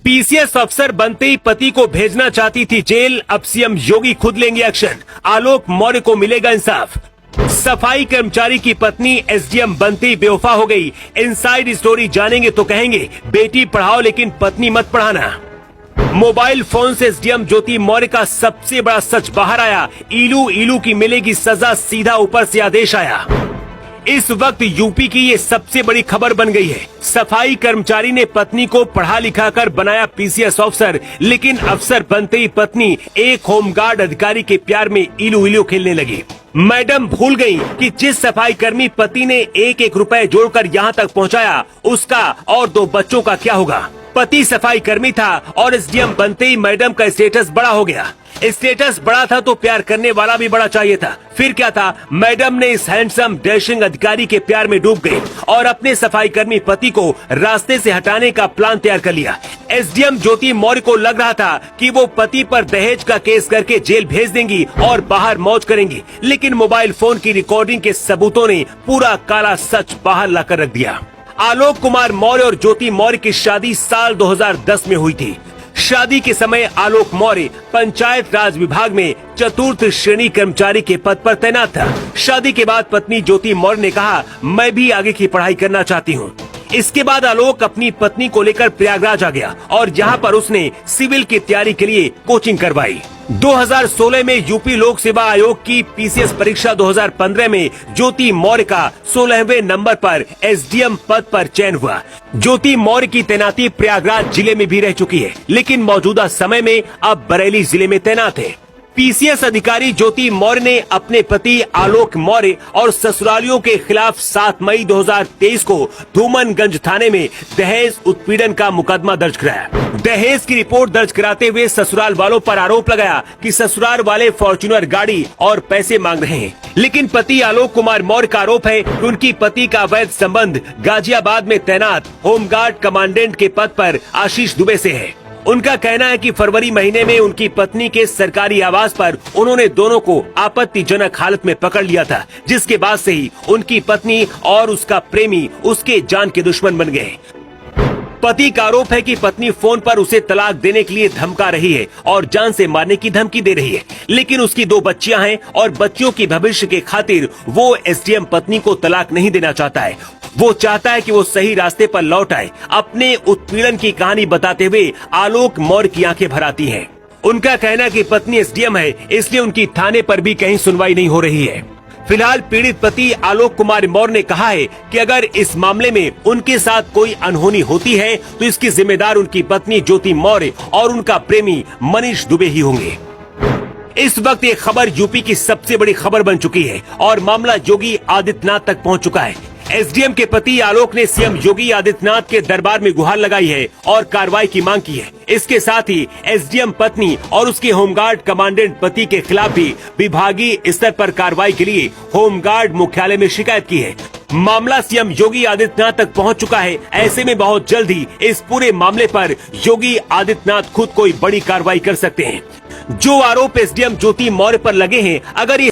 PCS अफसर बनते ही पति को भेजना चाहती थी जेल, अब सीएम योगी खुद लेंगे एक्शन। आलोक मौर्य को मिलेगा इंसाफ। सफाई कर्मचारी की पत्नी एसडीएम बनते ही बेवफा हो गई। इनसाइड स्टोरी जानेंगे तो कहेंगे बेटी पढ़ाओ लेकिन पत्नी मत पढ़ाना। मोबाइल फोन से एसडीएम ज्योति मौर्य का सबसे बड़ा सच बाहर आया। इलू की मिलेगी सजा, सीधा ऊपर से आदेश आया। इस वक्त यूपी की ये सबसे बड़ी खबर बन गई है। सफाई कर्मचारी ने पत्नी को पढ़ा लिखा कर बनाया पीसीएस अफसर, लेकिन अफसर बनते ही पत्नी एक होमगार्ड अधिकारी के प्यार में इलू खेलने लगी। मैडम भूल गई कि जिस सफाई कर्मी पति ने एक रुपए जोड़कर यहाँ तक पहुँचाया, उसका और 2 बच्चों का क्या होगा। पति सफाई कर्मी था और एसडीएम बनते ही मैडम का स्टेटस बड़ा हो गया। स्टेटस बड़ा था तो प्यार करने वाला भी बड़ा चाहिए था। फिर क्या था, मैडम ने इस हैंडसम डैशिंग अधिकारी के प्यार में डूब गई और अपने सफाई कर्मी पति को रास्ते से हटाने का प्लान तैयार कर लिया। एसडीएम ज्योति मौर्य को लग रहा था कि वो पति पर दहेज का केस करके जेल भेज देंगी और बाहर मौज करेंगी, लेकिन मोबाइल फोन की रिकॉर्डिंग के सबूतों ने पूरा काला सच बाहर लाकर रख दिया। आलोक कुमार मौर्य और ज्योति मौर्य की शादी साल 2010 में हुई थी। शादी के समय आलोक मौर्य पंचायत राज विभाग में चतुर्थ श्रेणी कर्मचारी के पद पर तैनात था। शादी के बाद पत्नी ज्योति मौर्य ने कहा, मैं भी आगे की पढ़ाई करना चाहती हूँ। इसके बाद आलोक अपनी पत्नी को लेकर प्रयागराज आ गया और यहाँ पर उसने सिविल की तैयारी के लिए कोचिंग करवाई। 2016 में यूपी लोक सेवा आयोग की पीसीएस परीक्षा 2015 में ज्योति मौर्य का 16वें नंबर पर एसडीएम पद पर चयन हुआ। ज्योति मौर्य की तैनाती प्रयागराज जिले में भी रह चुकी है, लेकिन मौजूदा समय में अब बरेली जिले में तैनात है। पीसीएस अधिकारी ज्योति मौर्य ने अपने पति आलोक मौर्य और ससुरालियों के खिलाफ 7 मई 2023 को धूमनगंज थाने में दहेज उत्पीड़न का मुकदमा दर्ज कराया। दहेज की रिपोर्ट दर्ज कराते हुए ससुराल वालों पर आरोप लगाया कि ससुराल वाले फॉर्च्यूनर गाड़ी और पैसे मांग रहे हैं, लेकिन पति आलोक कुमार मौर्य का आरोप है कि उनकी पति का अवैध संबंध गाजियाबाद में तैनात होमगार्ड कमांडेंट के पद पर आशीष दुबे से है। उनका कहना है कि फरवरी महीने में उनकी पत्नी के सरकारी आवास पर उन्होंने दोनों को आपत्तिजनक हालत में पकड़ लिया था, जिसके बाद से ही उनकी पत्नी और उसका प्रेमी उसके जान के दुश्मन बन गए। पति का आरोप है कि पत्नी फोन पर उसे तलाक देने के लिए धमका रही है और जान से मारने की धमकी दे रही है, लेकिन उसकी 2 बच्चियां हैं और बच्चियों की भविष्य के खातिर वो एसडीएम पत्नी को तलाक नहीं देना चाहता है। वो चाहता है कि वो सही रास्ते पर लौट आए। अपने उत्पीड़न की कहानी बताते हुए आलोक मौर्य की आंखें भर आती हैं। उनका कहना है कि पत्नी एसडीएम है, इसलिए उनकी थाने पर भी कहीं सुनवाई नहीं हो रही है। फिलहाल पीड़ित पति आलोक कुमार मौर्य ने कहा है कि अगर इस मामले में उनके साथ कोई अनहोनी होती है तो इसकी जिम्मेदार उनकी पत्नी ज्योति मौर्य और उनका प्रेमी मनीष दुबे ही होंगे। इस वक्त ये खबर यूपी की सबसे बड़ी खबर बन चुकी है और मामला योगी आदित्यनाथ तक पहुंच चुका है। एसडीएम के पति आलोक ने सीएम योगी आदित्यनाथ के दरबार में गुहार लगाई है और कार्रवाई की मांग की है। इसके साथ ही एसडीएम पत्नी और उसके होमगार्ड कमांडेंट पति के खिलाफ भी विभागीय स्तर पर कार्रवाई के लिए होमगार्ड मुख्यालय में शिकायत की है। मामला सीएम योगी आदित्यनाथ तक पहुंच चुका है। ऐसे में बहुत जल्द ही इस पूरे मामले पर योगी आदित्यनाथ खुद कोई बड़ी कार्रवाई कर सकते हैं। जो आरोप एसडीएम ज्योति मौर्य पर लगे हैं, अगर ये